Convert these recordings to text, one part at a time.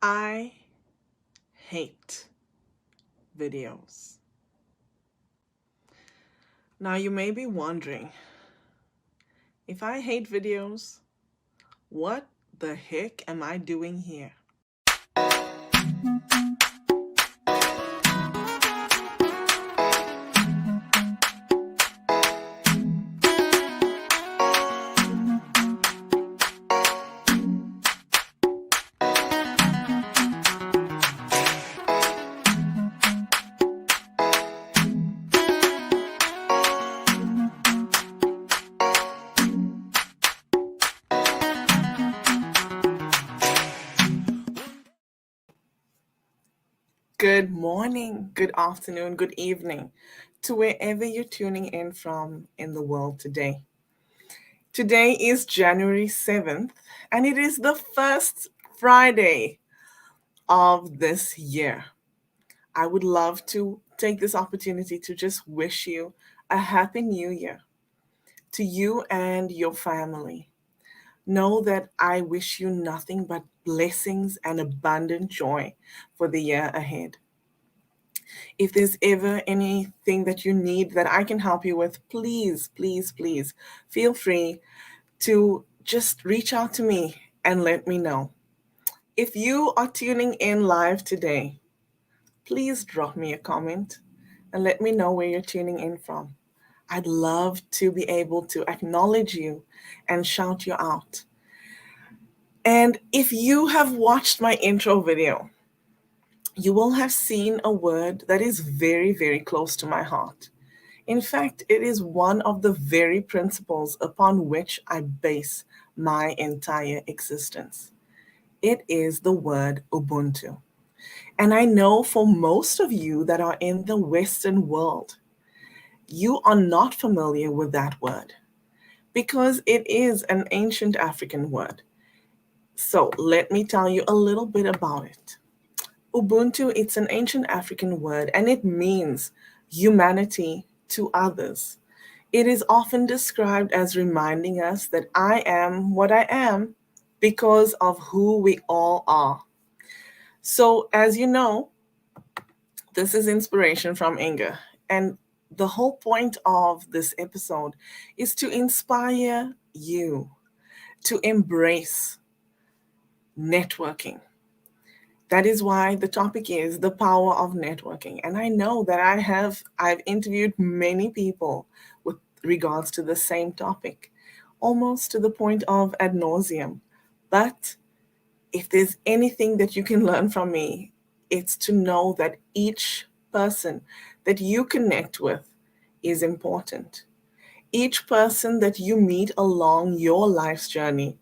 I hate videos. Now, you may be wondering, if I hate videos, what the heck am I doing here? Good morning, good afternoon, good evening to wherever you're tuning in from in the world today. Today is January 7th, and it is the first Friday of this year. I would love to take this opportunity to just wish you a happy new year to you and your family. Know that I wish you nothing but blessings and abundant joy for the year ahead. If there's ever anything that you need that I can help you with, please, please, please feel free to just reach out to me and let me know. If you are tuning in live today, please drop me a comment and let me know where you're tuning in from. I'd love to be able to acknowledge you and shout you out. And if you have watched my intro video, you will have seen a word that is very, very close to my heart. In fact, it is one of the very principles upon which I base my entire existence. It is the word Ubuntu. And I know for most of you that are in the Western world, you are not familiar with that word because it is an ancient African word. So let me tell you a little bit about it. Ubuntu, it's an ancient African word and it means humanity to others. It is often described as reminding us that I am what I am because of who we all are. So, as you know, this is inspiration from Inga. And the whole point of this episode is to inspire you to embrace networking. That is why the topic is the power of networking. And I know that I've interviewed many people with regards to the same topic, almost to the point of ad nauseum. But if there's anything that you can learn from me, it's to know that each person that you connect with is important. Each person that you meet along your life's journey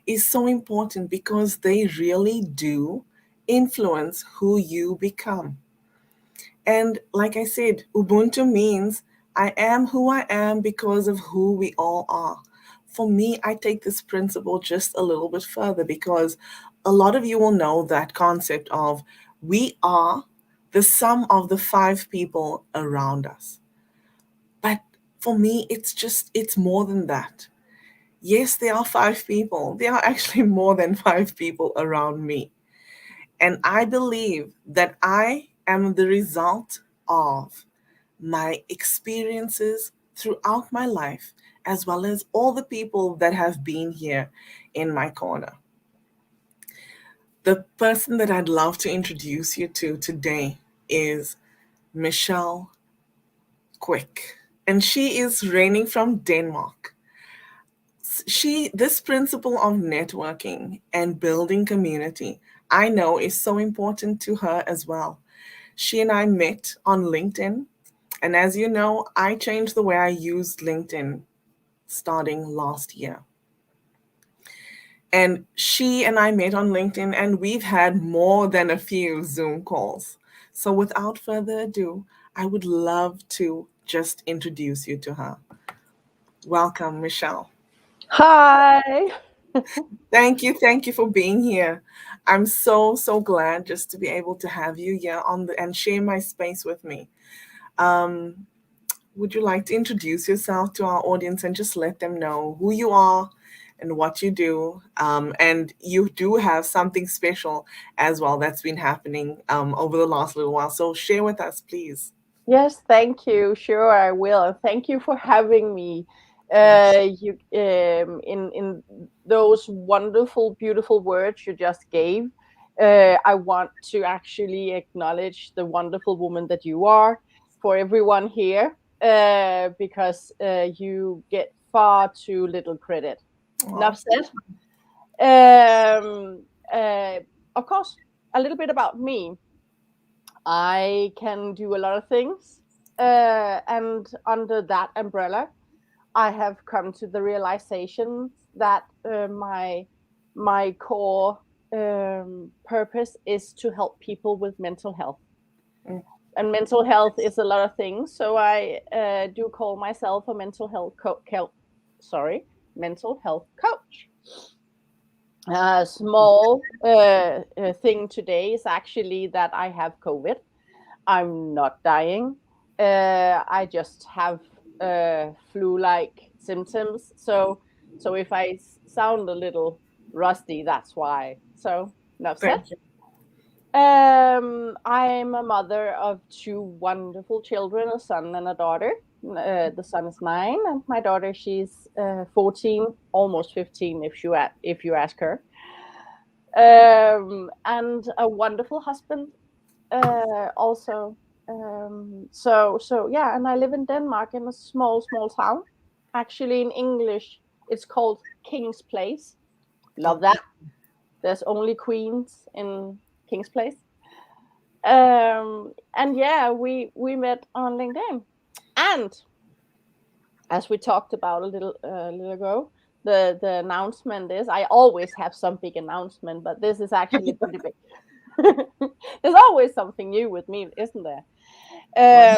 is so important because they really do influence who you become. And like I said, Ubuntu means I am who I am because of who we all are. For me, I take this principle just a little bit further because a lot of you will know that concept of we are the sum of the five people around us. But for me, it's more than that. Yes, there are five people. There are actually more than five people around me. And I believe that I am the result of my experiences throughout my life, as well as all the people that have been here in my corner. The person that I'd love to introduce you to today is Michelle Quick, and she is reigning from Denmark. This principle of networking and building community, I know is so important to her as well. She and I met on LinkedIn, and as you know, I changed the way I used LinkedIn starting last year. And she and I met on LinkedIn, and we've had more than a few Zoom calls. So without further ado, I would love to just introduce you to her. Welcome, Michelle. Hi. Thank you for being here. I'm so, so glad just to be able to have you here and share my space with me. Um, would you like to introduce yourself to our audience and just let them know who you are and what you do. And you do have something special as well that's been happening over the last little while. So share with us, please. Yes, thank you. Sure, I will. And thank you for having me. Yes. You in those wonderful, beautiful words you just gave. I want to actually acknowledge the wonderful woman that you are for everyone here, because you get far too little credit. Aw, Enough said. Um, uh, of course, a little bit about me. I can do a lot of things. And under that umbrella, I have come to the realization that my core purpose is to help people with mental health. mm, And mental health is a lot of things. So I do call myself a mental health coach. A small thing today is actually that I have COVID. I'm not dying. I just have flu-like symptoms. So if I sound a little rusty, that's why. So enough said. thank you. I'm a mother of two wonderful children, a son and a daughter. The son is 9, and my daughter, she's 14, almost 15, if you ask her. And a wonderful husband, also. So yeah, and I live in Denmark in a small town. Actually, in English, it's called King's Place. Love Okay. that. There's only queens in King's Place. And yeah, we met on LinkedIn, and as we talked about a little ago, the announcement is, I always have some big announcement, but this is actually pretty big. There's always something new with me, isn't there? Wow.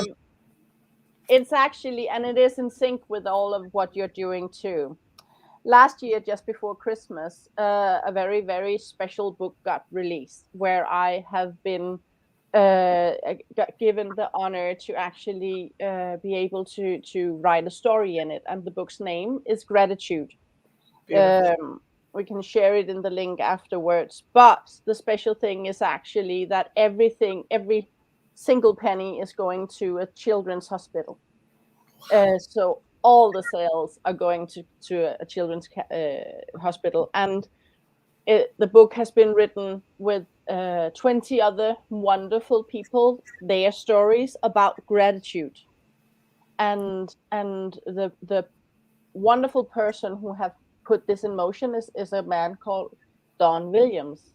It's actually, and it is in sync with all of what you're doing too. Last year, just before Christmas, a very, very special book got released where I have been given the honor to actually be able to write a story in it. And the book's name is Gratitude. Beautiful. We can share it in the link afterwards. But the special thing is actually that every single penny is going to a children's hospital. So all the sales are going to a children's hospital. And the book has been written with 20 other wonderful people, their stories about gratitude. And the wonderful person who have put this in motion is a man called Don Williams.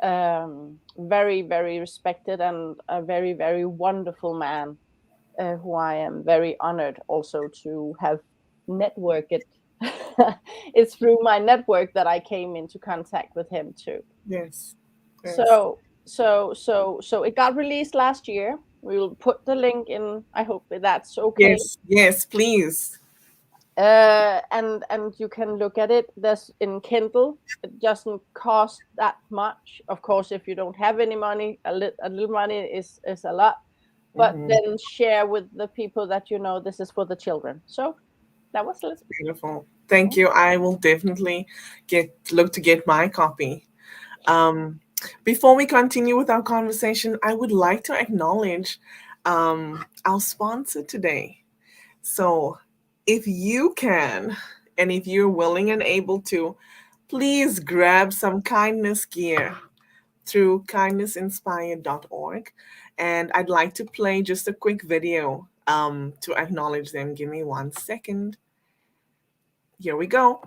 Very, very respected and a very, very wonderful man, who I am very honored also to have networked. It's through my network that I came into contact with him too. Yes. Yes. So it got released last year. We will put the link in. I hope that's okay. Yes. Yes, please. And you can look at it. There's in Kindle. It doesn't cost that much. Of course, if you don't have any money, a little money is a lot. But Hmm. then share with the people that you know this is for the children. So that was a little. Beautiful. Thank you. I will definitely look to get my copy. Um, Before we continue with our conversation, I would like to acknowledge our sponsor today. So, if you can, and if you're willing and able to, please grab some kindness gear through kindnessinspired.org. And I'd like to play just a quick video to acknowledge them. Give me 1 second. Here we go.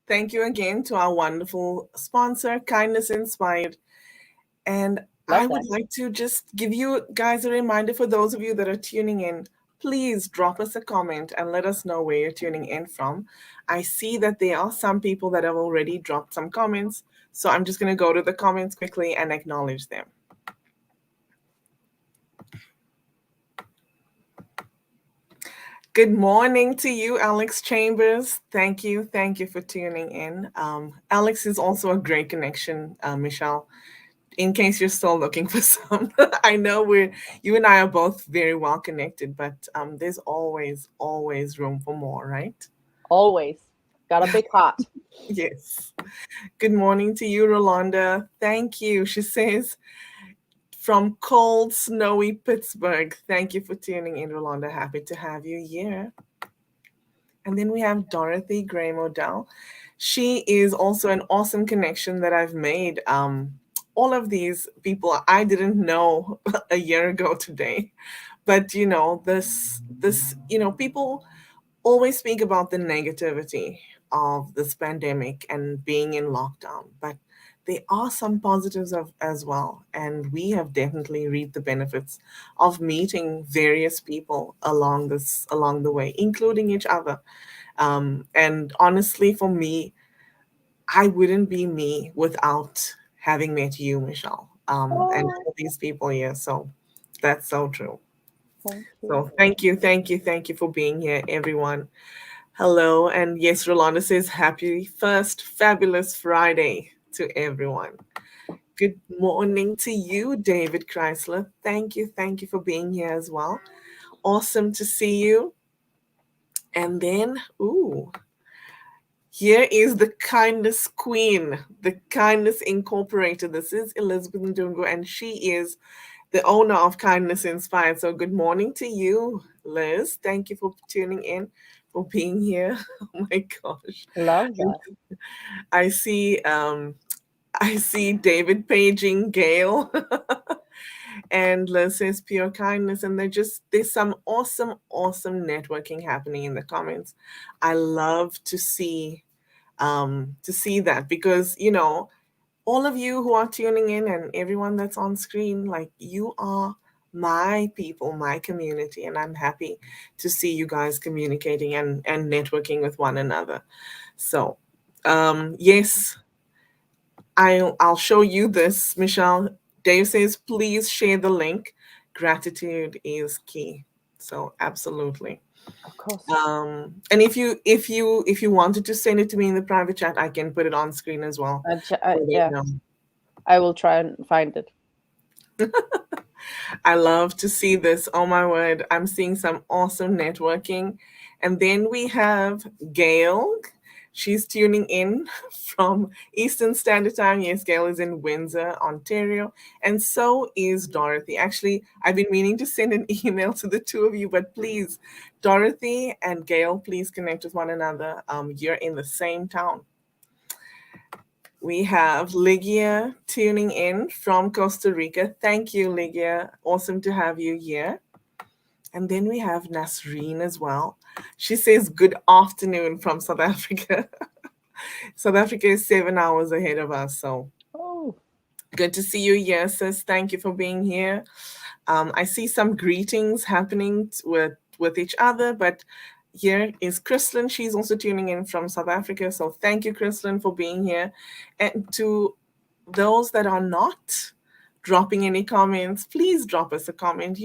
Thank you again to our wonderful sponsor, Kindness Inspired. And I Love would that. like to just give you guys a reminder for those of you that are tuning in. Please drop us a comment and let us know where you're tuning in from. I see that there are some people that have already dropped some comments. So I'm just going to go to the comments quickly and acknowledge them. Good morning to you, Alex Chambers. Thank you. Thank you for tuning in. Alex is also a great connection, Michelle. In case you're still looking for some, I know you and I are both very well connected, but there's always room for more, right? Always. Got a big heart. Yes. Good morning to you, Rolanda. Thank you. She says, from cold, snowy Pittsburgh. Thank you for tuning in, Rolanda. Happy to have you here. And then we have Dorothy Graham Odell. She is also an awesome connection that I've made. All of these people I didn't know a year ago today, but people always speak about the negativity of this pandemic and being in lockdown, but there are some positives as well, and we have definitely reaped the benefits of meeting various people along the way, including each other. And honestly, for me, I wouldn't be me without having met you, Michelle, and Oh, all these people here. So that's so true. thank you. So thank you for being here, everyone. Hello, and yes, Rolanda says happy first fabulous Friday to everyone. Good morning to you, David Chrysler. Thank you for being here as well. Awesome to see you. And then, ooh, here is the Kindness Queen, the Kindness Incorporated. This is Elizabeth Ndungu, and she is the owner of Kindness Inspired. So, good morning to you, Liz. Thank you for tuning in, for being here. Oh my gosh. Love that. I see I see David paging Gail and Liz says pure kindness, and there's some awesome networking happening in the comments. I love to see that, because all of you who are tuning in and everyone that's on screen, like, you are my people, my community, and I'm happy to see you guys communicating and networking with one another. So yes, I'll show you this, Michelle. Dave says please share the link. Gratitude is key. So absolutely. Of course. And if you wanted to send it to me in the private chat, I can put it on screen as well, so they Yeah, know. I will try and find it. I love to see this. Oh my word, I'm seeing some awesome networking. And then we have Gail. She's tuning in from Eastern Standard Time. Yes, Gail is in Windsor, Ontario. And so is Dorothy. Actually, I've been meaning to send an email to the two of you, but please, Dorothy and Gail, please connect with one another. You're in the same town. We have Ligia tuning in from Costa Rica. Thank you, Ligia. Awesome to have you here. And then we have Nasreen as well. She says, good afternoon from South Africa. South Africa is 7 hours ahead of us. So Oh, good to see you here, sis. Thank you for being here. I see some greetings happening with each other, but here is Chrislyn. She's also tuning in from South Africa. So thank you, Chrislyn, for being here. And to those that are not dropping any comments, please drop us a comment.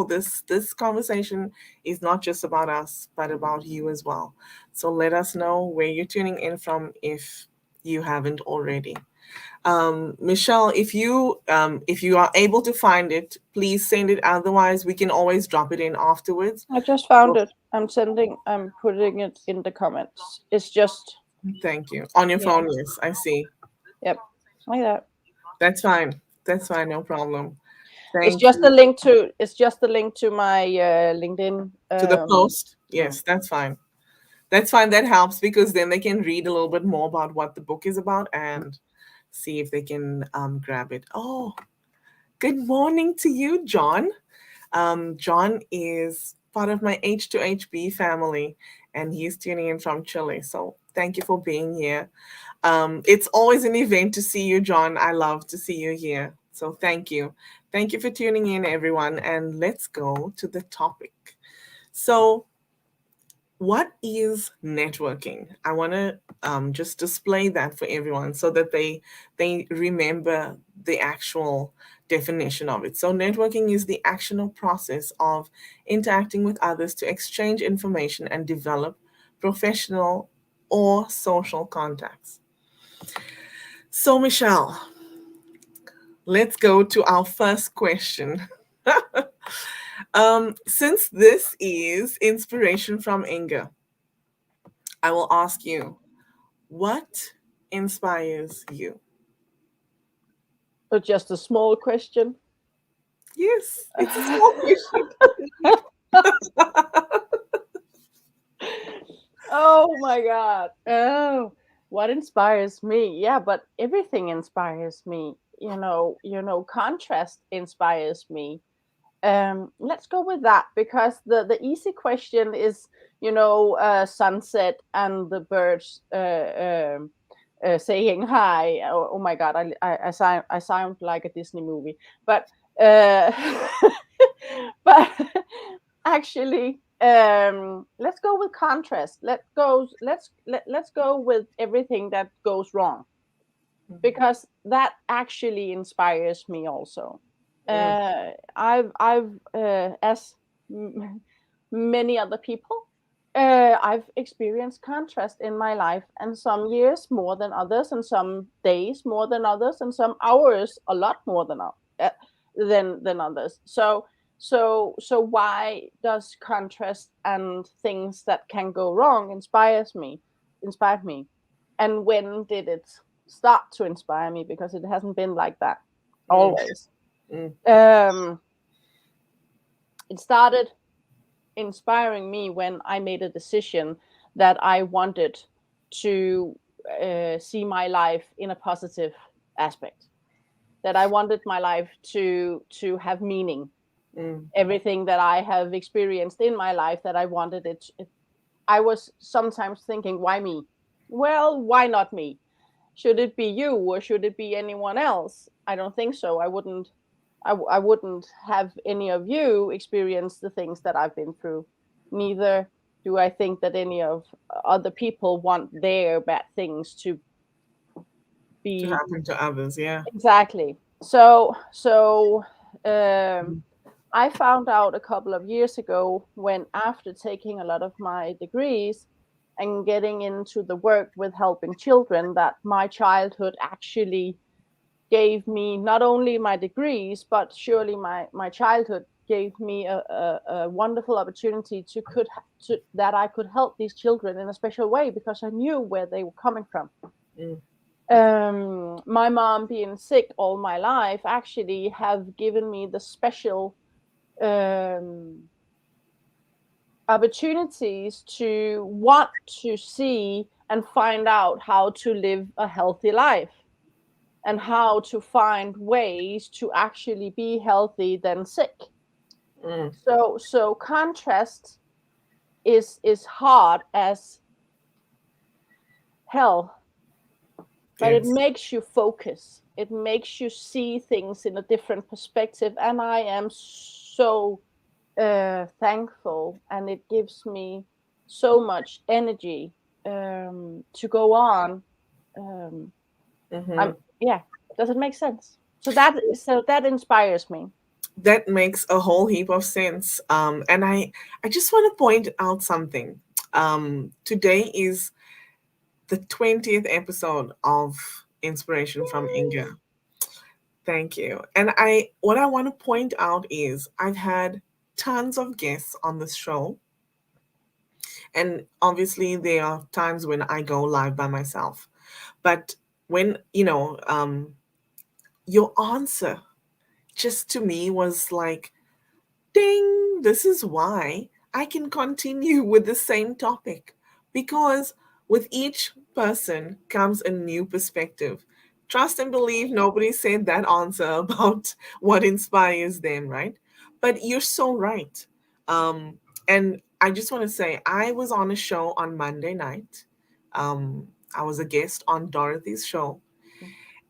This conversation is not just about us, but about you as well. So let us know where you're tuning in from if you haven't already. Michelle, if you are able to find it, please send it. Otherwise, we can always drop it in afterwards. I just found it. I'm putting it in the comments. It's just, Thank you. On your yeah, phone, yes, I see. yep, like that. That's fine. That's fine. No problem. It's Thank just a you. link to. It's just a link to my LinkedIn. To the post, Mm. yes, that's fine. That's fine. That helps, because then they can read a little bit more about what the book is about and see if they can grab it. Oh, good morning to you, John. John is part of my H2HB family, and he's tuning in from Chile. So thank you for being here. It's always an event to see you, John. I love to see you here. So thank you. Thank you for tuning in, everyone. And let's go to the topic. So, what is networking? I want to just display that for everyone so that they remember the actual definition of it. So networking is the actional process of interacting with others to exchange information and develop professional or social contacts. So Michelle, let's go to our first question. Since this is inspiration from Inga, I will ask you, what inspires you? But just a small question. Yes, it's a small question. Oh my god. Oh, what inspires me? Yeah, but everything inspires me. Contrast inspires me. Let's go with that because the easy question is, sunset and the birds saying hi. Oh my god, I sound like a Disney movie, but uh, but actually, let's go with contrast. Let's go with everything that goes wrong because that actually inspires me also. Mm, As many other people, I've experienced contrast in my life, and some years more than others, and some days more than others, and some hours a lot more than others. So why does contrast and things that can go wrong inspired me, and when did it start to inspire me? Because it hasn't been like that mm, always. mm, Um, it started inspiring me when I made a decision that I wanted to see my life in a positive aspect. That I wanted my life to have meaning. mm, Everything that I have experienced in my life, that I wanted it. I was sometimes thinking, why me? Well, why not me? Should it be you or should it be anyone else? I don't think so. I wouldn't have any of you experience the things that I've been through. Neither do I think that any of other people want their bad things to to be happen to others, yeah. exactly. So Mm, I found out a couple of years ago when, after taking a lot of my degrees and getting into the work with helping children, that my childhood actually gave me not only my degrees, but surely my childhood gave me a wonderful opportunity to that I could help these children in a special way because I knew where they were coming from. mm, My mom being sick all my life actually have given me the special um, opportunities to want to see and find out how to live a healthy life and how to find ways to actually be healthy than sick. mm, So contrast is hard as hell, but it yes. makes you focus. It makes you see things in a different perspective, and I am so thankful, and it gives me so much energy to go on. Um, I'm Hmm. yeah. Does it make sense? So that inspires me. That makes a whole heap of sense. And I just want to point out something. Today is the 20th episode of Inspiration from Inga. Thank you. And what I want to point out is I've had tons of guests on this show. And obviously there are times when I go live by myself. But when, your answer just to me was like, ding, this is why I can continue with the same topic. Because with each person comes a new perspective. Trust and believe nobody said that answer about what inspires them, right? But you're so right. Um, and I just want to say I was on a show on Monday night. Um, I was a guest on Dorothy's show,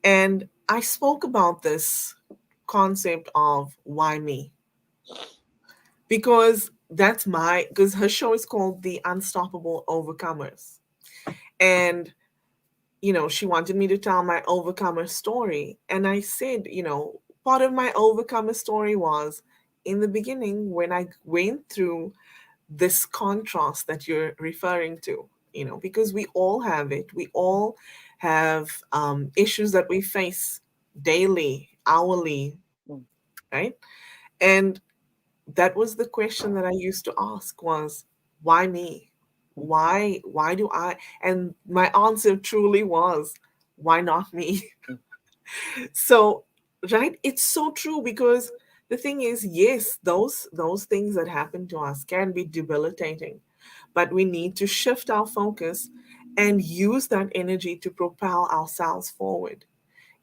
and I spoke about this concept of why me, because because her show is called The Unstoppable Overcomers. And she wanted me to tell my overcomer story. And I said, part of my overcomer story was in the beginning when I went through this contrast that you're referring to, because we all have it. We all have issues that we face daily, hourly, Mm, right? And that was the question that I used to ask was, why me? mm, Why do I? And my answer truly was, why not me? mm, So, right, it's so true because the thing is, yes, those things that happen to us can be debilitating, but we need to shift our focus and use that energy to propel ourselves forward.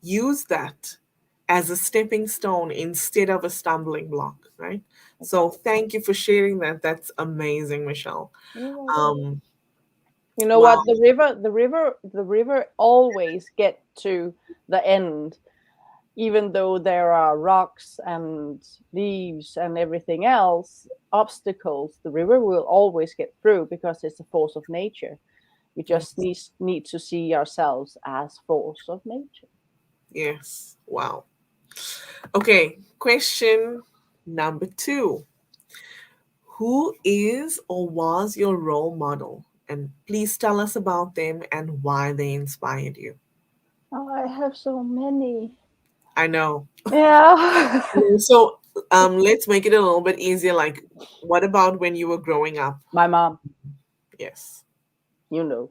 Use that as a stepping stone instead of a stumbling block, right? So exactly. thank you for sharing that. That's amazing, Michelle. You're welcome. Um, You know wow. what? The river always get to the end, even though there are rocks and leaves and everything else, obstacles. The river will always get through because it's a force of nature. We just Yes. need to see ourselves as force of nature. Yes. Wow. Okay. Question number two. Who is or was your role model? And please tell us about them and why they inspired you. Oh, I have so many. I know. Yeah. So let's make it a little bit easier. Like, what about when you were growing up? My mom, Yes. you know.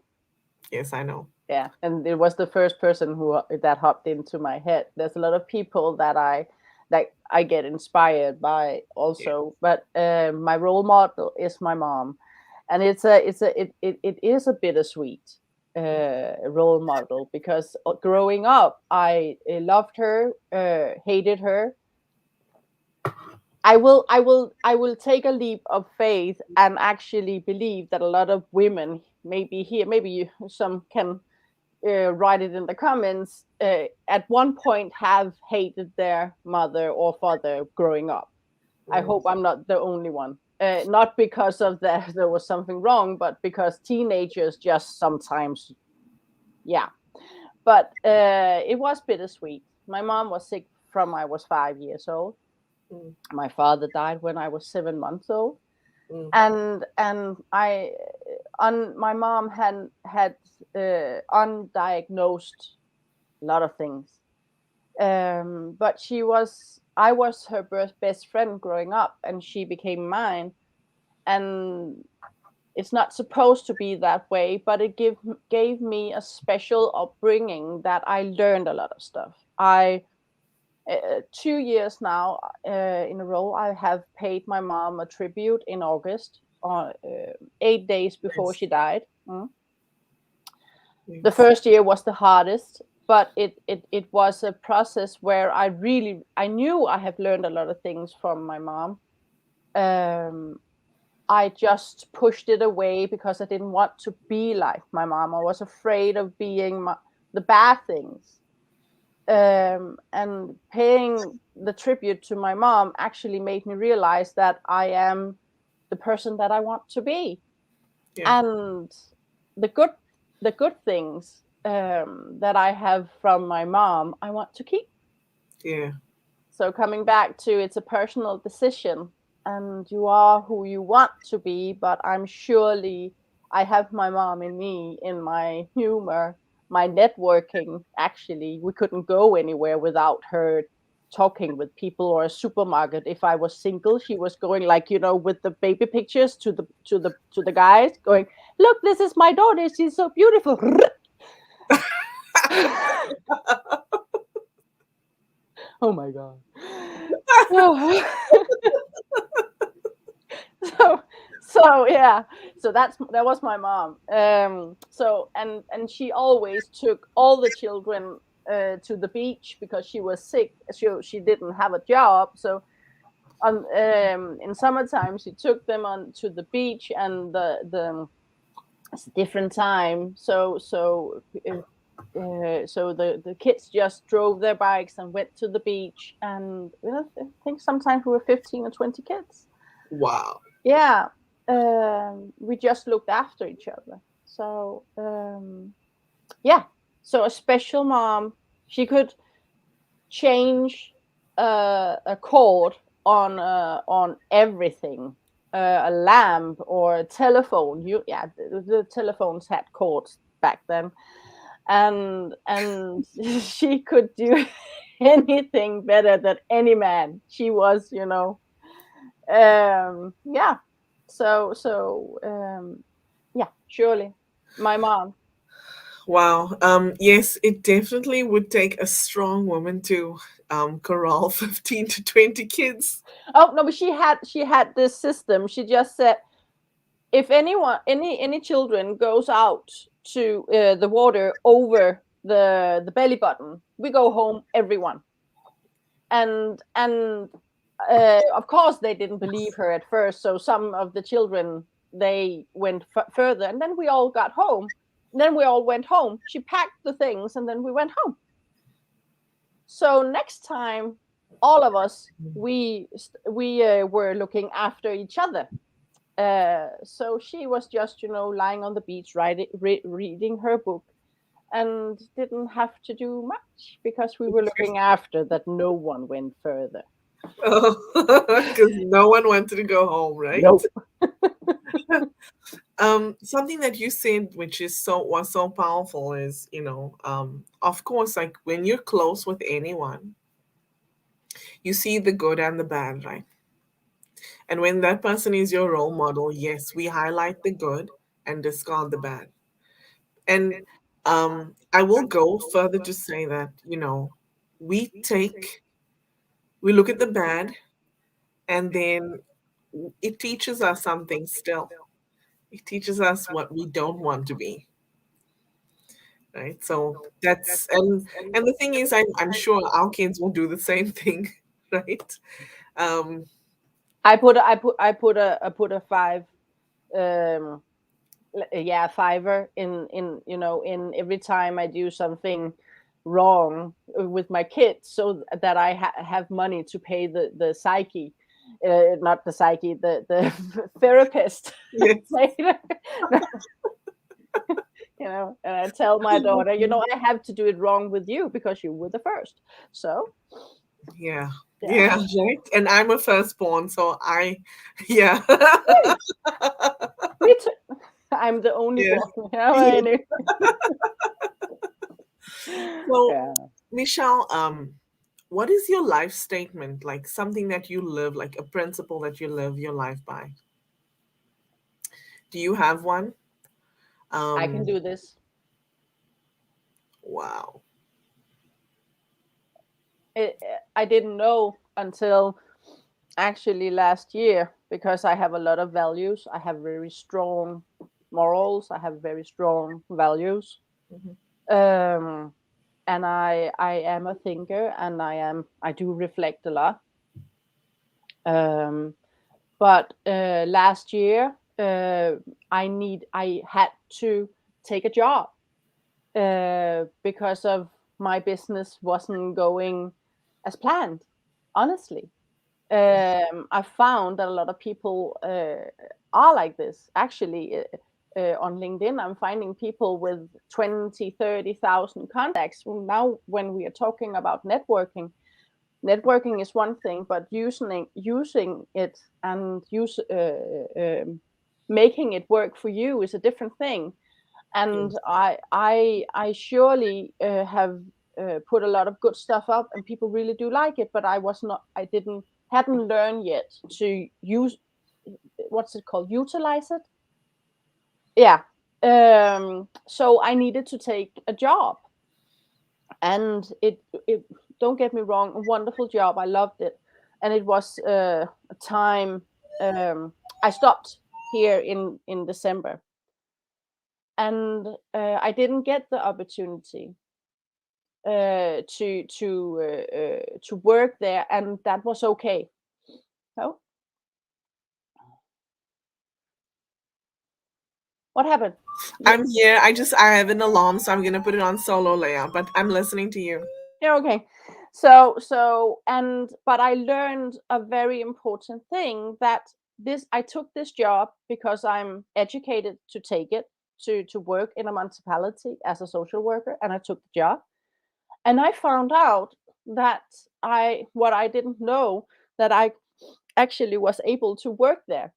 Yes, I know. Yeah, and it was the first person who that hopped into my head. There's a lot of people that I get inspired by Yeah. also, but my role model is my mom, and it is a bittersweet role model because growing up I loved her, hated her. I will take a leap of faith and actually believe that a lot of women, maybe here, maybe some can write it in the comments, at one point have hated their mother or father growing up. I Mm, hope I'm not the only one. Not because of that there was something wrong, but because teenagers just sometimes, yeah. But it was bittersweet. My mom was sick from I was 5 years old. mm, My father died when I was 7 months old, mm, and I on my mom had undiagnosed a lot of things. But I was her best friend growing up, and she became mine. And it's not supposed to be that way, but it gave me a special upbringing that I learned a lot of stuff. 2 years now in a row, I have paid my mom a tribute in August, 8 days before yes. she died. Mm. The Yes. first year was the hardest, but it was a process where I knew I have learned a lot of things from my mom. Um, I just pushed it away because I didn't want to be like my mom. I was afraid of being the bad things. And paying the tribute to my mom actually made me realize that I am the person that I want to be. Yeah. And the good the good things that I have from my mom, I want to keep. Yeah. So coming back to it's a personal decision, and you are who you want to be, but I have my mom in me, in my humor, my networking. Actually, we couldn't go anywhere without her talking with people, or a supermarket. If I was single, she was going, like, with the baby pictures to the guys, going, "Look, this is my daughter. She's so beautiful." Oh my god. so yeah, so that was my mom. So and she always took all the children to the beach because she was sick. She didn't have a job, so on in summertime she took them on to the beach, and the it's a different time, so the kids just drove their bikes and went to the beach, and I think sometimes we were 15 or 20 kids. Wow. Yeah, we just looked after each other. So yeah, so a special mom. She could change a cord on everything, a lamp or a telephone. The telephones had cords back then, and she could do anything better than any man. She was, yeah. So yeah, surely my mom. Wow. Yes, it definitely would take a strong woman to corral 15 to 20 kids. Oh no, but she had this system. She just said, if anyone, any children goes out to the water over the belly button, we go home, everyone. And of course they didn't believe her at first, so some of the children, they went further, and then we all got home. Then we all went home. She packed the things, and then we went home. So next time, all of us, we were looking after each other. So she was just, lying on the beach, reading her book, and didn't have to do much because we were looking after that no one went further. Because no one wanted to go home, right? Nope. Something that you said, which is was so powerful, is of course, like when you're close with anyone, you see the good and the bad, right? And when that person is your role model, yes, we highlight the good and discard the bad. And I will go further to say that, we take, we look at the bad, and then it teaches us something still. It teaches us what we don't want to be, right? So that's, and the thing is, I'm sure our kids will do the same thing, right? Um, I put a five, um yeah, fiver in every time I do something wrong with my kids, so that I have money to pay the psyche, not the psyche, the therapist yes, later. And I tell my daughter, I have to do it wrong with you because you were the first. So yeah, yeah. yeah, right. And I'm a firstborn, so yeah, Hey, me too. I'm the only yeah, one. yeah. Anyway. So, Yeah. Michelle, what is your life statement? Like something that you live, like a principle that you live your life by? Do you have one? I can Um, do this. wow. I didn't know until actually last year, because I have a lot of values. I have very strong morals. I have very strong values. Mhm. Um, and I am a thinker, and I do reflect a lot. Um, but last year, I had to take a job, because of my business wasn't going as planned, honestly. I found that a lot of people are like this. Actually, on LinkedIn, I'm finding people with 20, 30,000 contacts. Well, now, when we are talking about networking is one thing, but using it and making it work for you is a different thing. And Yes. I surely have put a lot of good stuff up, and people really do like it. But I didn't hadn't learned yet to use, what's it called, utilize it. Yeah. So I needed to take a job, and it don't get me wrong, a wonderful job. I loved it, and it was a time. I stopped here in December, and I didn't get the opportunity to work there, and that was okay. Oh, what happened? I'm here. I have an alarm, so I'm gonna put it on solo layer, but I'm listening to you. Yeah, okay. But I learned a very important thing, that this I took this job because I'm educated to take it, to work in a municipality as a social worker, and I took the job. And I found out that I didn't know, that I actually was able to work there,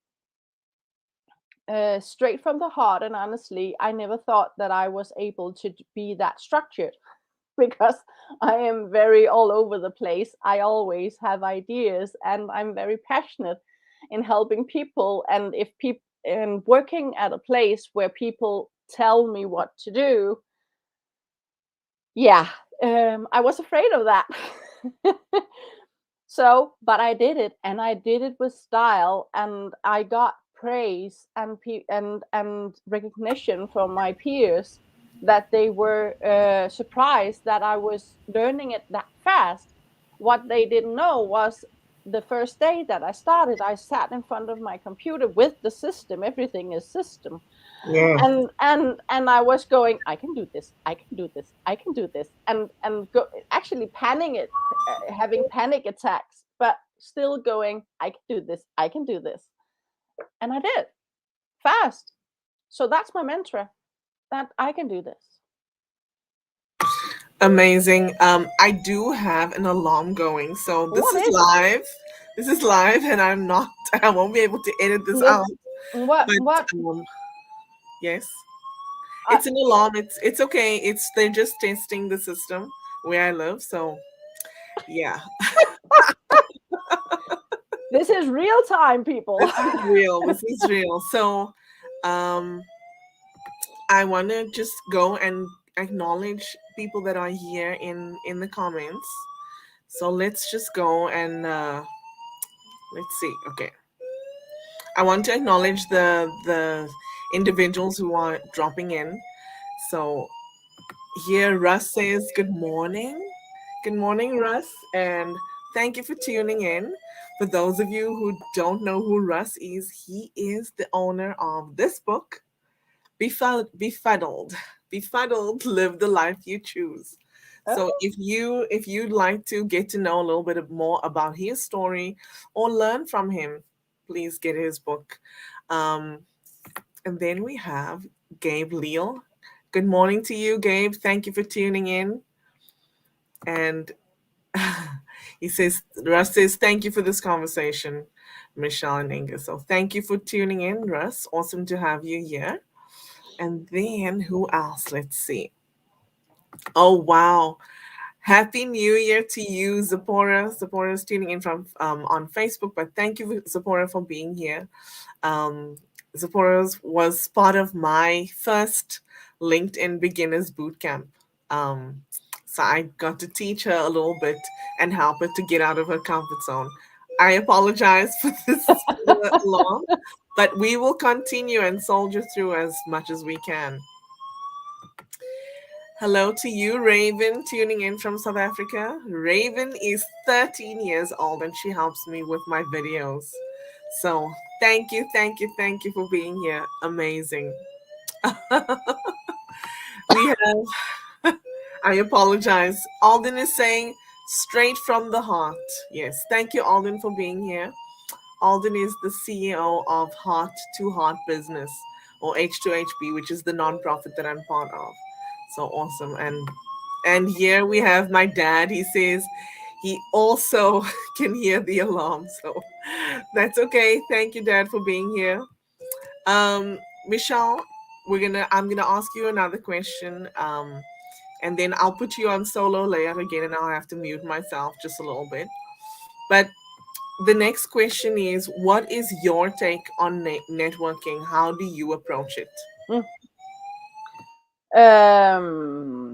straight from the heart. And honestly, I never thought that I was able to be that structured. Because I am very all over the place. I always have ideas, and I'm very passionate in helping people. And if people and working at a place where people tell me what to do, yeah, I was afraid of that. So, but I did it, and I did it with style, and I got praise and recognition from my peers, that they were surprised that I was learning it that fast. What they didn't know was, the first day that I started, I sat in front of my computer with the system. Everything is system, Yeah. and I was going, I can do this, I can do this, I can do this, actually having panic attacks, but still going, I can do this, I can do this, and I did fast. So that's my mantra, that I can do this. Amazing. I do have an alarm going, so this What is is it? live. This is live, and I'm not. I won't be able to edit this This out. what But yes, I, it's an alarm. It's okay. They're just testing the system where I live. So yeah, this is real time, people. this is real. This is real. So, um, I want to just go and acknowledge people that are here in the comments. So let's just go and let's see. Okay, I want to acknowledge the individuals who are dropping in. So here, Russ says good morning. Good morning, Russ, and thank you for tuning in. For those of you who don't know who Russ is, he is the owner of this book, Befuddled, live the life you choose. So Oh, if you'd like to get to know a little bit more about his story or learn from him, please get his book. Um, and then we have Gabe Leal. Good morning to you, Gabe. Thank you for tuning in. And he says, Russ says, thank you for this conversation, Michelle and Inga. So thank you for tuning in, Russ. Awesome to have you here. And then who else? Let's see. Oh, wow. Happy New Year to you, Zipporah. Zipporah is tuning in from on Facebook, but thank you, Zipporah, for being here. Um, Zipporah was part of my first LinkedIn Beginners Bootcamp. Um, so I got to teach her a little bit and help her to get out of her comfort zone. I apologize for this long, but we will continue and soldier through as much as we can. Hello to you, Raven, tuning in from South Africa. Raven is 13 years old and she helps me with my videos. So thank you for being here. Amazing. We have, I apologize. Alden is saying straight from the heart. Yes, thank you, Alden, for being here. Alden is the CEO of Heart to Heart Business, or H2HB, which is the nonprofit that I'm part of. So awesome. And here we have my dad. He says he also can hear the alarm. So that's okay. Thank you, Dad, for being here. Um, Michelle, I'm gonna ask you another question. And then I'll put you on solo layer again, and I'll have to mute myself just a little bit. But the next question is, what is your take on networking? How do you approach it? mm.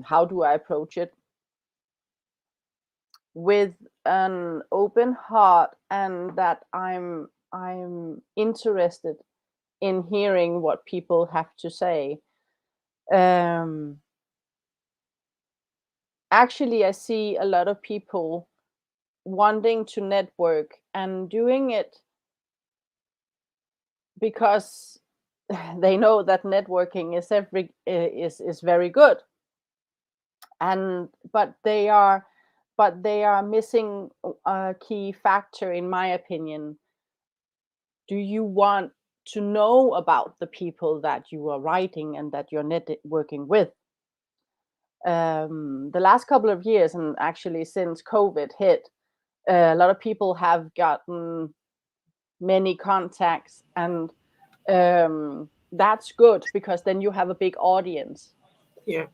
How do I approach it? With an open heart, and that I'm interested in hearing what people have to say. Um, Actually, I see a lot of people wanting to network and doing it because they know that networking is very good, and but they are missing a key factor, in my opinion. Do you want to know about the people that you are writing and that you're networking with? The last couple of years, and actually since COVID hit, a lot of people have gotten many contacts, and that's good because then you have a big audience. Yeah.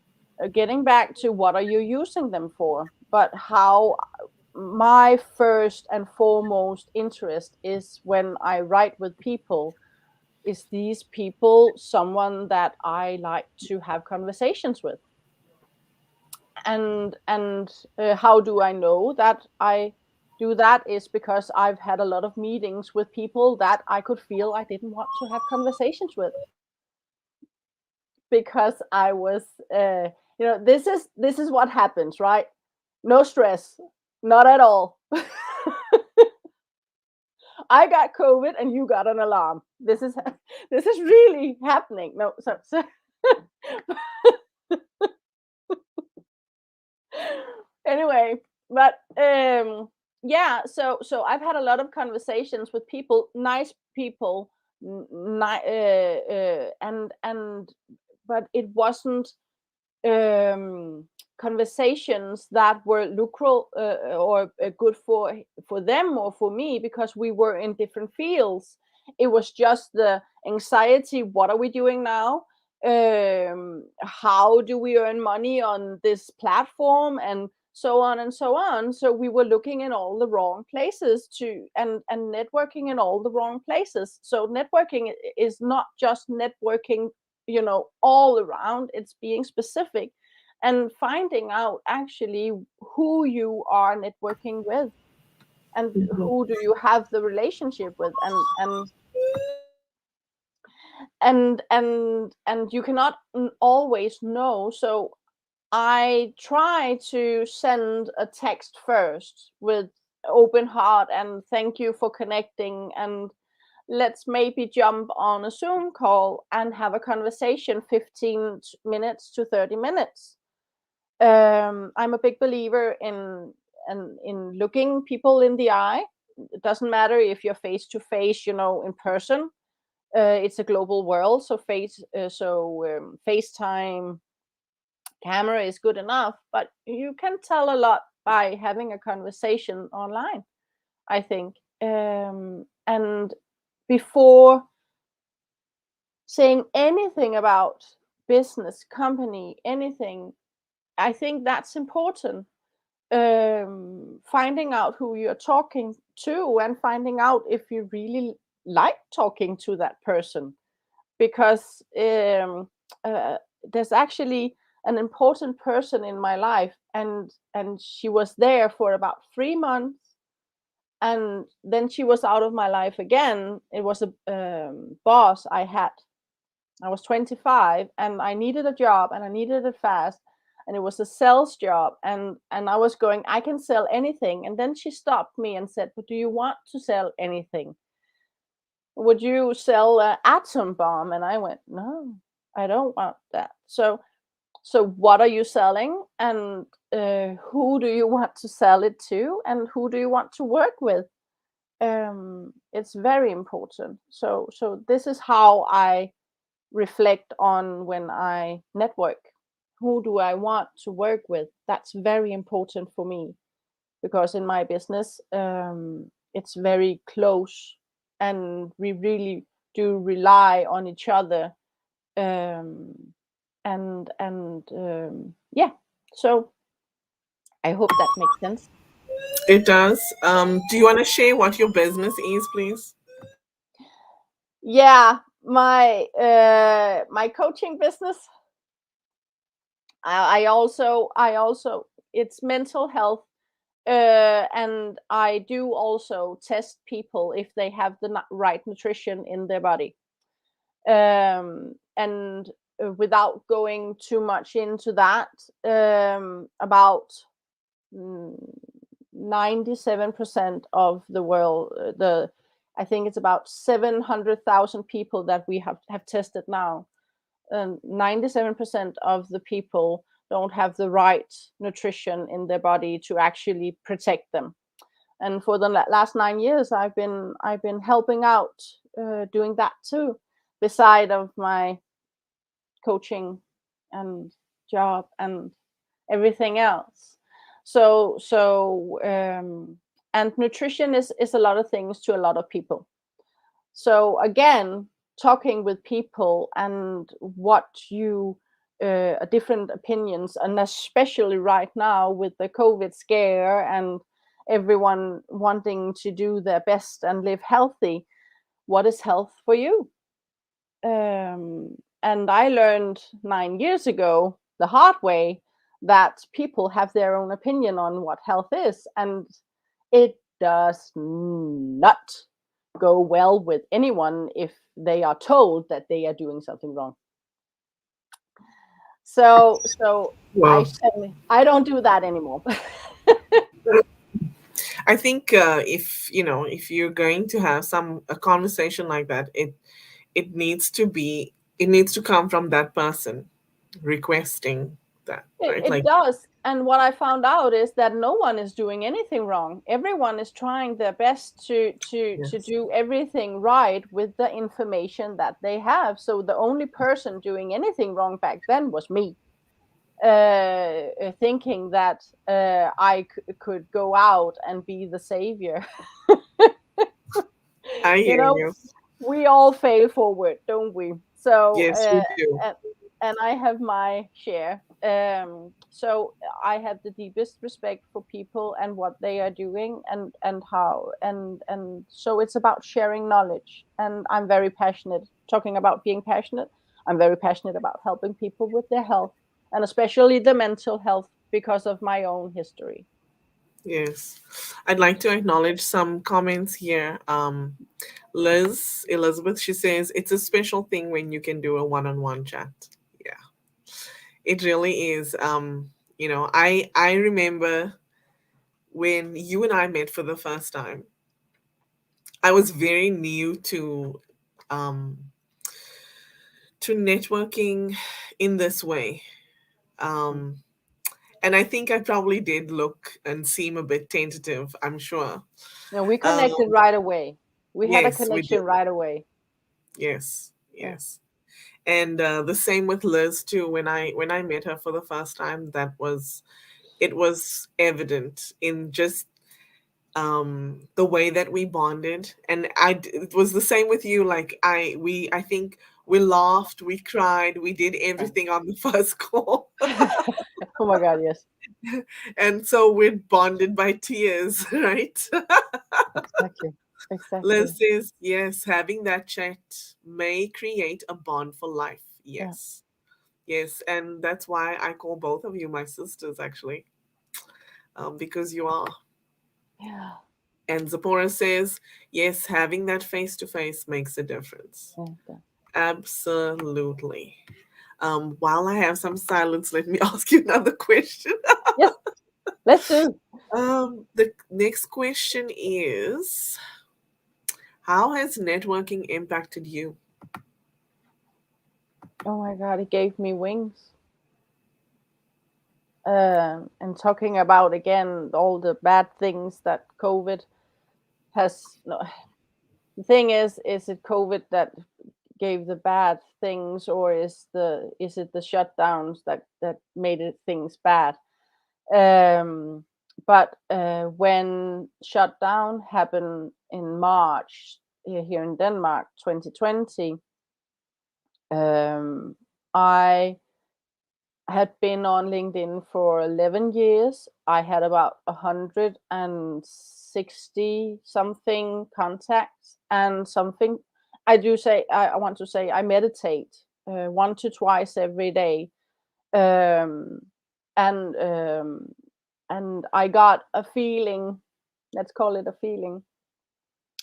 Getting back to what are you using them for, but how my first and foremost interest is when I write with people, is these people someone that I like to have conversations with? And how do I know that I do that? Is because I've had a lot of meetings with people that I could feel I didn't want to have conversations with, because I was this is what happens, right? No stress, not at all. I got COVID and you got an alarm. This is this is really happening. No, so anyway, but yeah, so I've had a lot of conversations with people, nice people, and but it wasn't um conversations that were lucrative or good for them or for me, because we were in different fields. It was just the anxiety, what are we doing now, how do we earn money on this platform, and so on and so on. So we were looking in all the wrong places to and networking in all the wrong places. So networking is not just networking, all around. It's being specific and finding out actually who you are networking with, and Mhm. who do you have the relationship with, and you cannot always know. So I try to send a text first with open heart and thank you for connecting, and let's maybe jump on a Zoom call and have a conversation 15 minutes to 30 minutes. I'm a big believer in looking people in the eye. It doesn't matter if you're face to face, in person. It's a global world, so FaceTime camera is good enough, but you can tell a lot by having a conversation online, I think. And before saying anything about business, company, anything, I think that's important. Finding out who you're talking to and finding out if you really like talking to that person, because uh, there's actually an important person in my life, and she was there for about 3 months, and then she was out of my life again. It was a boss I had. I was 25 and I needed a job and I needed it fast, and it was a sales job, and I was going, I can sell anything. And then she stopped me and said, but do you want to sell anything? Would you sell an atom bomb? And I went, no, I don't want that. So what are you selling, and who do you want to sell it to, and who do you want to work with? It's very important. So this is how I reflect on when I network. Who do I want to work with? That's very important for me, because in my business, it's very close, and we really do rely on each other. Um, and yeah, so I hope that makes sense. It does. Do you want to share what your business is, please? Yeah, my coaching business. I also it's mental health, and I do also test people if they have the right nutrition in their body. And without going too much into that, about mm, 97% of the world, the I think it's about 700,000 people that we have tested now. 97% of the people don't have the right nutrition in their body to actually protect them. And for the last 9 years, I've been helping out, doing that too, beside of my coaching and job and everything else. And nutrition is a lot of things to a lot of people. So again, talking with people and what you different opinions, and especially right now with the COVID scare and everyone wanting to do their best and live healthy, what is health for you? And I learned 9 years ago the hard way that people have their own opinion on what health is, and it does not go well with anyone if they are told that they are doing something wrong. So I Well, say I don't do that anymore. I think if if you're going to have a conversation like that, it needs to come from that person requesting that, It, right? it Like, does. And what I found out is that no one is doing anything wrong. Everyone is trying their best to yes, do everything right with the information that they have. So the only person doing anything wrong back then was me, thinking that could go out and be the savior. I You hear know, you. we all fail forward, don't we? So, Yes, we do. and I have my share. So I have the deepest respect for people and what they are doing and how and so it's about sharing knowledge. And I'm very passionate. Talking about being passionate, I'm very passionate about helping people with their health and especially the mental health because of my own history. Yes. I'd like to acknowledge some comments here. Elizabeth, she says it's a special thing when you can do a one-on-one chat. Yeah, it really is. I remember when you and I met for the first time. I was very new um to networking in this way. Um and I think I probably did look and seem a bit tentative, I'm sure. Now we Um connected right away. We had a yes, we connection did. right away. Yes, Yeah. yes. And the same with Liz too. When I met her for the first time, it was evident in just the way that we bonded. And it was the same with you. Like I think we laughed, we cried, we did Yeah. everything on the first call. Oh my God, yes. And so we're bonded by tears, right? Exactly. Exactly. Liz says yes, having that chat may create a bond for life. Yeah. Yes. Yes, and that's why I call both of you my sisters, actually, because you are. Yeah. And Zipporah says, yes, having that face to face makes a difference. Yeah. Yeah. Absolutely. While I have some silence, let me ask you another question. Yes, let's do. The next question is, how has networking impacted you? Oh my God, it gave me wings. And talking about again all the bad things that COVID has. No, the thing is it COVID that gave the bad things, or is it the shutdowns that made it things bad? Um, but when shutdown happened in March here in Denmark, 2020, I had been on LinkedIn for 11 years. I had about 160 something contacts and something. I want to say I meditate one to twice every day. Um, and and I got a feeling, let's call it a feeling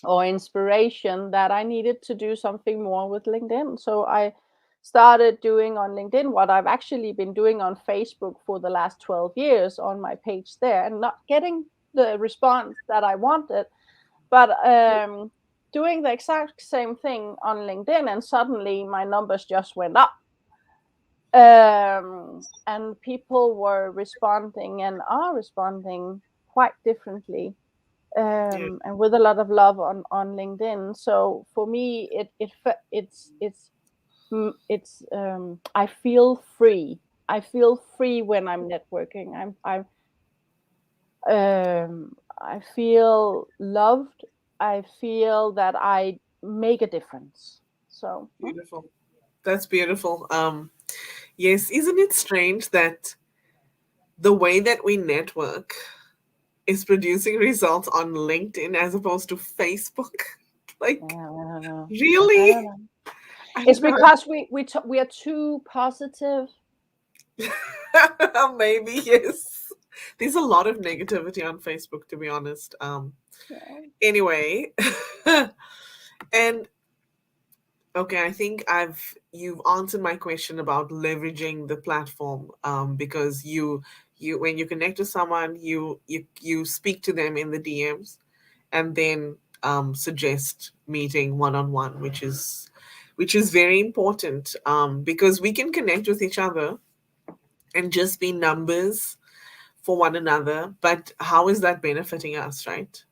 or inspiration, that I needed to do something more with LinkedIn. So I started doing on LinkedIn what I've actually been doing on Facebook for the last 12 years on my page there, and not getting the response that I wanted. But doing the exact same thing on LinkedIn, and suddenly my numbers just went up. And people were responding and are responding quite differently, Yeah, and with a lot of love on LinkedIn. So for me, it's I feel free. I feel free when I'm networking. I feel loved. I feel that I make a difference. So beautiful. That's beautiful. Yes, isn't it strange that the way that we network is producing results on LinkedIn as opposed to Facebook? yeah, Like, I don't know. I really? don't know. I It's don't know. because we are too positive. Maybe, yes. There's a lot of negativity on Facebook, to be honest. Yeah. Anyway, and okay, I think you've answered my question about leveraging the platform, because you when you connect with someone, you speak to them in the DMs, and then suggest meeting one on one, which is very important, because we can connect with each other and just be numbers for one another, but how is that benefiting us, right?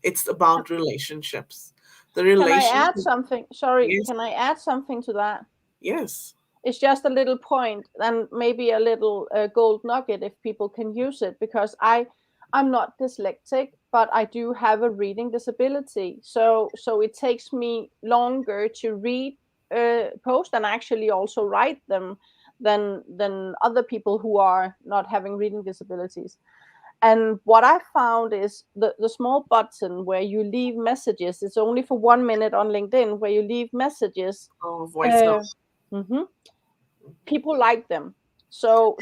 It's about relationships. The Can I add relationship. something? Sorry, Yes, can I add something to that? yes. It's just a little point and maybe a little gold nugget if people can use it, because I'm not dyslexic, but I do have a reading disability. So it takes me longer to read post and actually also write them than other people who are not having reading disabilities. And what I found is the small button where you leave messages. It's only for 1 minute on LinkedIn where you leave messages. Oh, voice note. Uh, mhm, people like them. So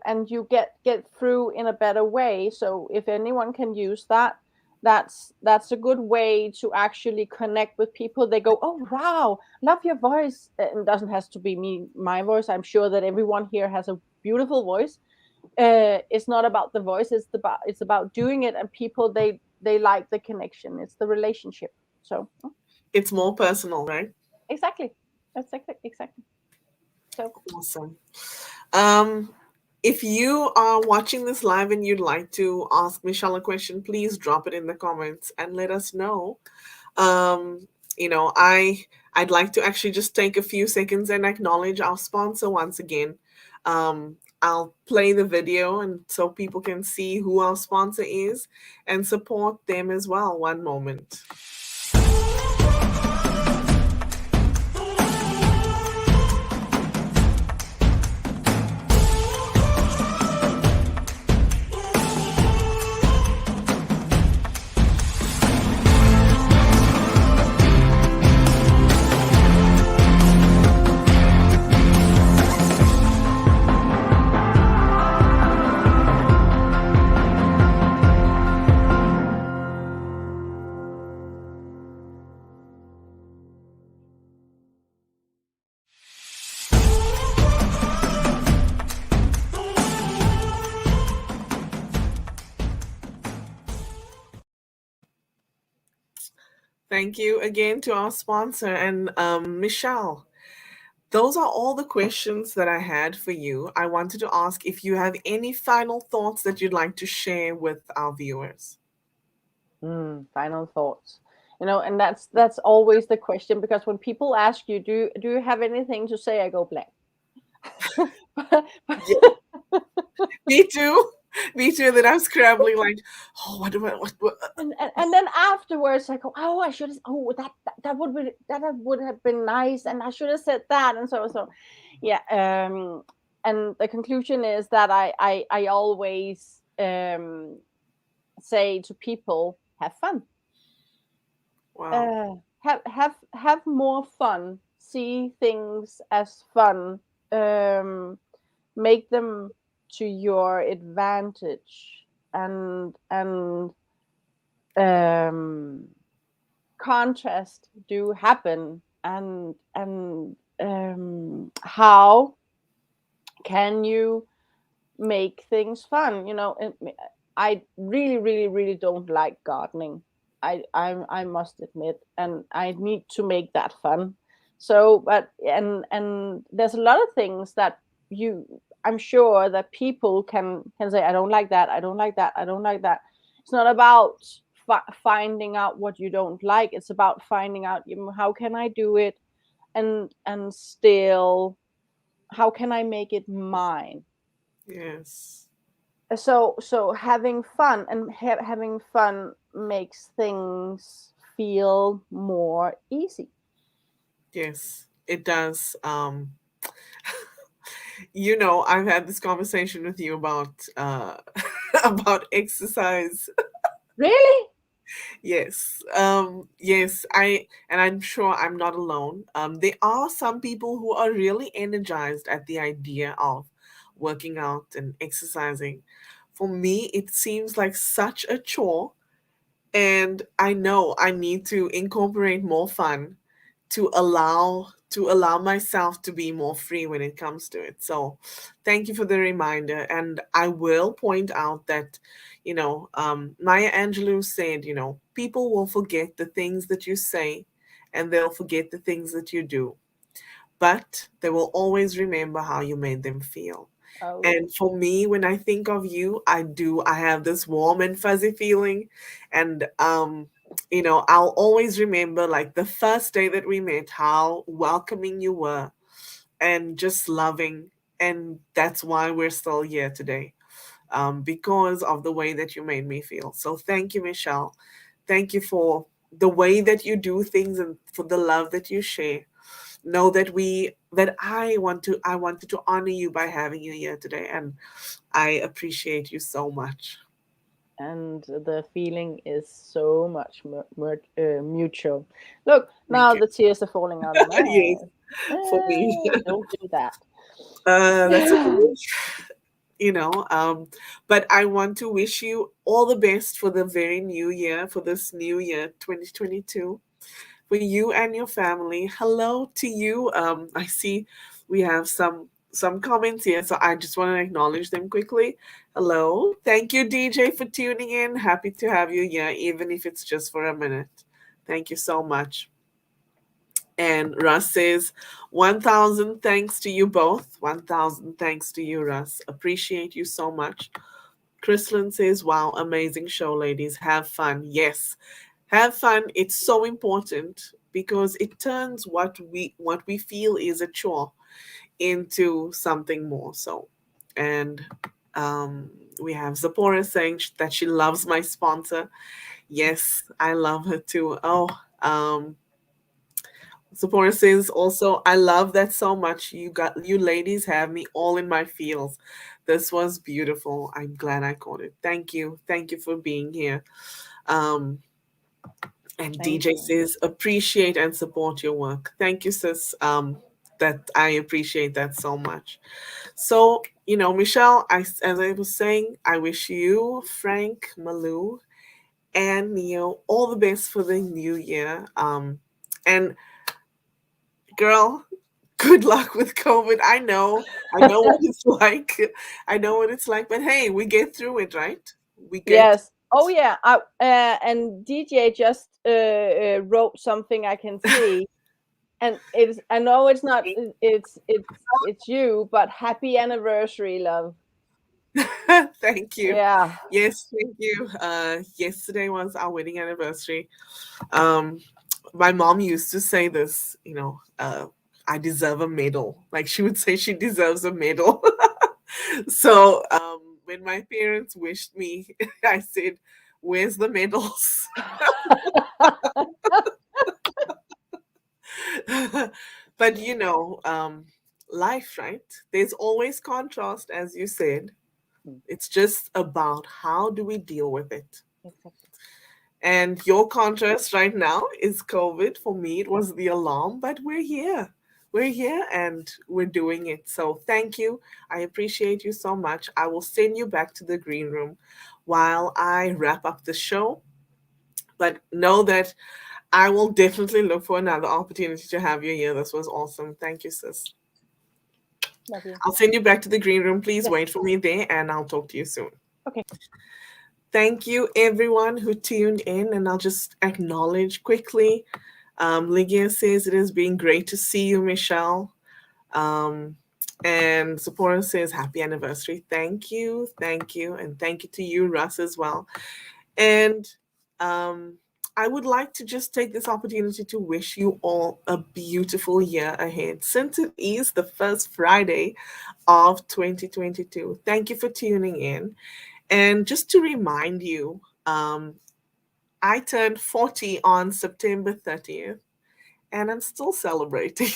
and you get through in a better way. So if anyone can use that, that's a good way to actually connect with people. They go, oh wow, love your voice. And it doesn't have to be me, my voice. I'm sure that everyone here has a beautiful voice. It's not about the voice, it's about doing it, and people, they like the connection, it's the relationship. So It's more personal, right? exactly, that's exactly. So Awesome. Um, if you are watching this live and you'd like to ask Michelle a question, please drop it in the comments and let us know. Um, I'd like to actually just take a few seconds and acknowledge our sponsor once again. I'll play the video and so people can see who our sponsor is and support them as well. One moment. Thank you again to our sponsor. And Michelle, those are all the questions that I had for you. I wanted to ask if you have any final thoughts that you'd like to share with our viewers. final thoughts, and that's always the question, because when people ask you, do you have anything to say, I go blank. Yeah, me too. Me too. That I'm scrambling like, oh, what do I, what? And then afterwards I go, oh, I should have, oh, that would be, that would have been nice, and I should have said that, and so yeah. And the conclusion is that I always say to people, have fun. Wow. Have more fun, see things as fun, um make them to your advantage, and um contrast do happen, and how can you make things fun, I really, really, really don't like gardening. I must admit, and I need to make that fun. So, but and there's a lot of things that you, I'm sure that people can say, I don't like that, I don't like that, I don't like that. It's not about finding out what you don't like. It's about finding out, how can I do it, and still, how can I make it mine. Yes. So having fun, and having fun makes things feel more easy. Yes, it does. I've had this conversation with you about about exercise. Really? Yes. Yes, I'm sure I'm not alone. There are some people who are really energized at the idea of working out and exercising. For me, it seems like such a chore, and I know I need to incorporate more fun to allow myself to be more free when it comes to it. So thank you for the reminder. And I will point out that Maya Angelou said, people will forget the things that you say, and they'll forget the things that you do, but they will always remember how you made them feel. Oh And yes. for me, when I think of you, I have this warm and fuzzy feeling. And, I'll always remember like the first day that we met, how welcoming you were and just loving. And that's why we're still here today, because of the way that you made me feel. So thank you, Michelle. Thank you for the way that you do things and for the love that you share. Know that I wanted to honor you by having you here today, and I appreciate you so much. And the feeling is so much mutual. Look, Thank now you. the tears are falling out of my Yes, eyes. for me. Don't do that. That's okay. you know but I want to wish you all the best for the very new year, for this new year 2022, for you and your family. Hello to you. I see we have some comments here, so I just want to acknowledge them quickly. Hello, thank you, DJ, for tuning in. Happy to have you here, even if it's just for a minute. Thank you so much. And Russ says, 1,000 thanks to you both. 1,000 thanks to you, Russ. Appreciate you so much. Chrislyn says, wow, amazing show, ladies. Have fun. Yes, have fun. It's so important because it turns what we feel is a chore into something more. So, and we have Zipporah saying that she loves my sponsor. Yes, I love her too. Oh, Zipporah says also, I love that so much. You ladies have me all in my feels. This was beautiful. I'm glad I caught it. Thank you. Thank you for being here. Um, and Thank DJ you. says, appreciate and support your work. Thank you, sis. That I appreciate that so much. So, Michelle, as I was saying, I wish you, Frank, Malou, and Neo all the best for the new year. And girl, good luck with COVID. I know what it's like. I know what it's like, but hey, we get through it, right? We get Yes. Oh yeah. And DJ just wrote something I can see, and it's, I know it's not, it's you, but happy anniversary, love. thank you. Yeah. Yes, thank you. Yesterday was our wedding anniversary. Um, my mom used to say this, I deserve a medal. Like she would say she deserves a medal. So when my parents wished me, I said, where's the medals? But life, right? There's always contrast, as you said. Mm, It's just about how do we deal with it. exactly. And your contrast right now is COVID. For me, it was the alarm, but we're here. We're here and we're doing it. So thank you. I appreciate you so much. I will send you back to the green room while I wrap up the show. But know that I will definitely look for another opportunity to have you here. This was awesome. Thank you, sis. Love you. I'll send you back to the green room. Please Yes. wait for me there and I'll talk to you soon. Okay. Thank you, everyone who tuned in. And I'll just acknowledge quickly. Ligia says it has been great to see you, Michelle. Um, and Sephora says happy anniversary. Thank you, thank you, and thank you to you, Russ, as well. And um, I would like to just take this opportunity to wish you all a beautiful year ahead, since it is the first Friday of 2022. Thank you for tuning in. And just to remind you, I turned 40 on September 30th, and I'm still celebrating.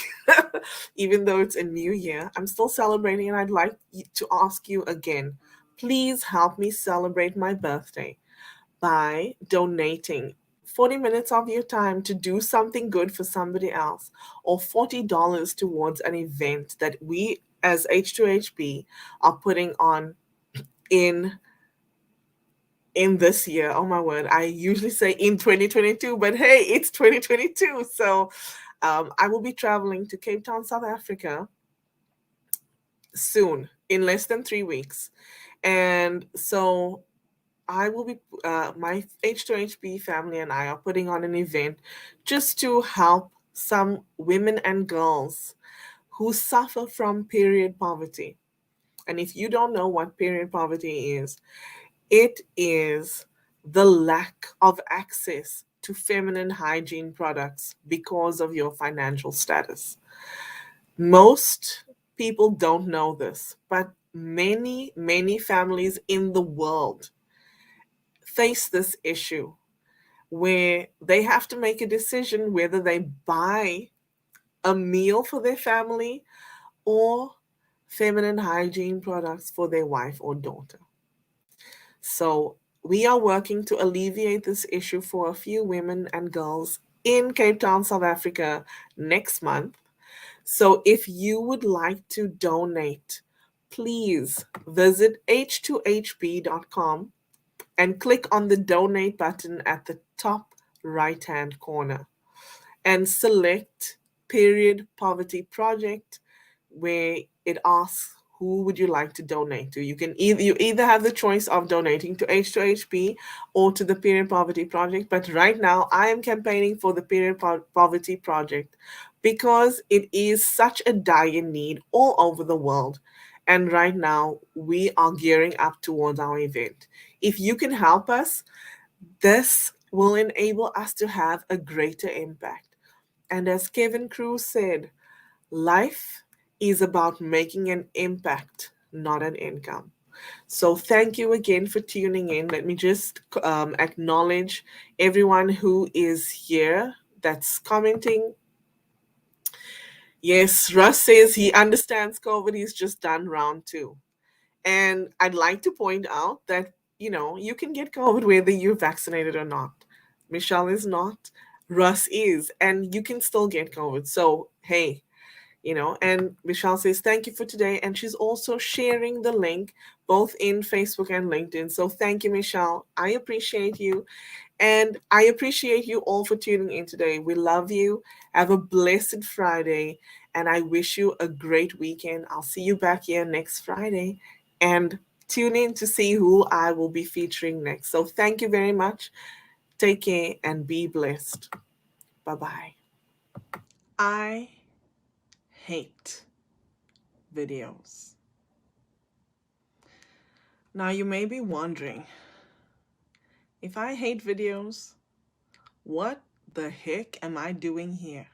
Even though it's a new year, I'm still celebrating, and I'd like to ask you again, please help me celebrate my birthday by donating 40 minutes of your time to do something good for somebody else, or $40 towards an event that we as H2HB are putting on in this year. Oh my word, I usually say in 2022, but hey, it's 2022. So I will be traveling to Cape Town, South Africa soon, in less than 3 weeks. And so I will be, my H2HB family and I are putting on an event just to help some women and girls who suffer from period poverty. And if you don't know what period poverty is, it is the lack of access to feminine hygiene products because of your financial status. Most people don't know this, but many, many families in the world face this issue where they have to make a decision whether they buy a meal for their family or feminine hygiene products for their wife or daughter. So, we are working to alleviate this issue for a few women and girls in Cape Town, South Africa next month. So, if you would like to donate, please visit h2hb.com and click on the donate button at the top right hand corner and select Period Poverty Project, where it asks who would you like to donate to. You either have the choice of donating to H2HB or to the Period Poverty Project, but right now I am campaigning for the Period Poverty Project because it is such a dire need all over the world. And right now we are gearing up towards our event. If you can help us, this will enable us to have a greater impact. And as Kevin Cruz said, life is about making an impact, not an income. So, thank you again for tuning in. Let me just acknowledge everyone who is here that's commenting. Yes, Russ says he understands COVID. He's just done round two. And I'd like to point out that, you can get COVID whether you're vaccinated or not. Michelle is not, Russ is, and you can still get COVID. So, hey, and Michelle says thank you for today, and she's also sharing the link both in Facebook and LinkedIn. So thank you, Michelle. I appreciate you, and I appreciate you all for tuning in today. We love you. Have a blessed Friday, and I wish you a great weekend. I'll see you back here next Friday, and tune in to see who I will be featuring next. So thank you very much. Take care and be blessed. Bye bye. I hate videos. Now, you may be wondering, if I hate videos, what the heck am I doing here?